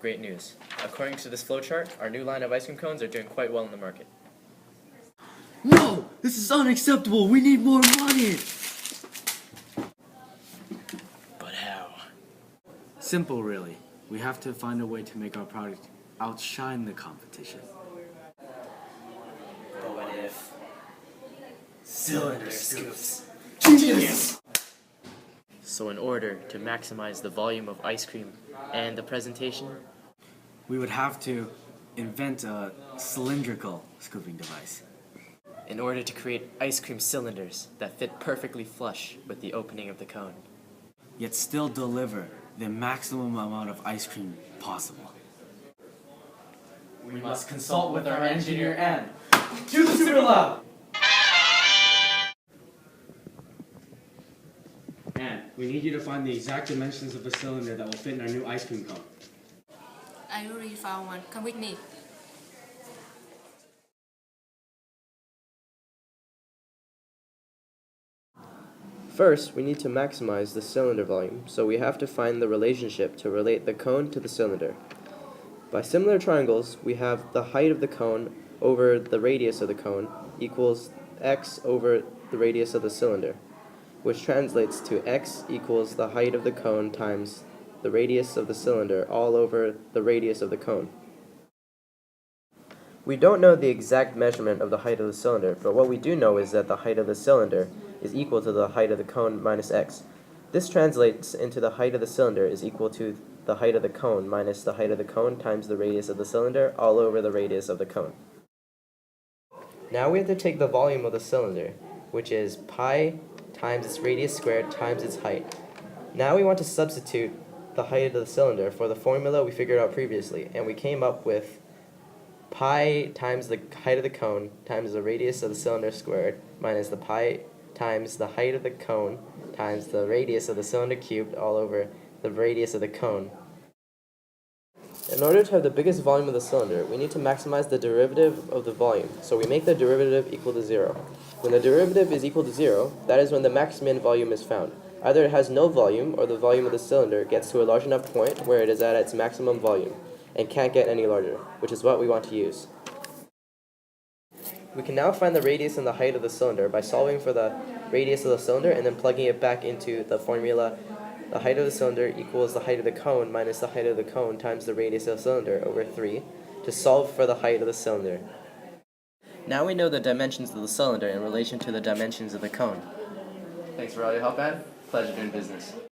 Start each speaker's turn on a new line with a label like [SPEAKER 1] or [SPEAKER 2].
[SPEAKER 1] great news. According to this flowchart, our new line of ice cream cones are doing quite well in the market.
[SPEAKER 2] No! This is unacceptable! We need more money!
[SPEAKER 1] But how?
[SPEAKER 2] Simple, really. We have to find a way to make our product outshine the competition.
[SPEAKER 1] But what if... Cylinder scoops.
[SPEAKER 2] Genius!
[SPEAKER 1] So in order to maximize the volume of ice cream and the presentation,
[SPEAKER 2] We would have to invent a cylindrical scooping device.
[SPEAKER 1] in order to create ice cream cylinders that fit perfectly flush with the opening of the cone,
[SPEAKER 2] Yet still deliver the maximum amount of ice cream possible.
[SPEAKER 3] We must consult with our engineer Anne. To the super lab!
[SPEAKER 2] Anne, we need you to find the exact dimensions of the cylinder that will fit in our new ice cream cone.
[SPEAKER 4] I already found one. Come with me.
[SPEAKER 1] first, we need to maximize the cylinder volume, so we have to find the relationship to relate the cone to the cylinder. By similar triangles, we have the height of the cone over the radius of the cone equals x over the radius of the cylinder, which translates to x equals the height of the cone times the radius of the cylinder all over the radius of the cone. We don't know the exact measurement of the height of the cylinder, but what we do know is that the height of the cylinder is equal to the height of the cone minus x. This translates into the height of the cylinder is equal to the height of the cone minus the height of the cone times the radius of the cylinder all over the radius of the cone. Now we have to take the volume of the cylinder, which is pi times its radius squared times its height. Now we want to substitute the height of the cylinder for the formula we figured out previously, and we came up with pi times the height of the cone times the radius of the cylinder squared minus the pi times the height of the cone times the radius of the cylinder cubed all over the radius of the cone. In order to have the biggest volume of the cylinder, we need to maximize the derivative of the volume, so we make the derivative equal to 0. When the derivative is equal to 0, that is when the maximum volume is found. Either it has no volume, or the volume of the cylinder gets to a large enough point where it is at its maximum volume, and can't get any larger, which is what we want to use. We can now find the radius and the height of the cylinder by solving for the radius of the cylinder and then plugging it back into the formula. The height of the cylinder equals the height of the cone minus the height of the cone times the radius of the cylinder over 3 to solve for the height of the cylinder. Now we know the dimensions of the cylinder in relation to the dimensions of the cone. Thanks for all your help, Anne. Pleasure doing business.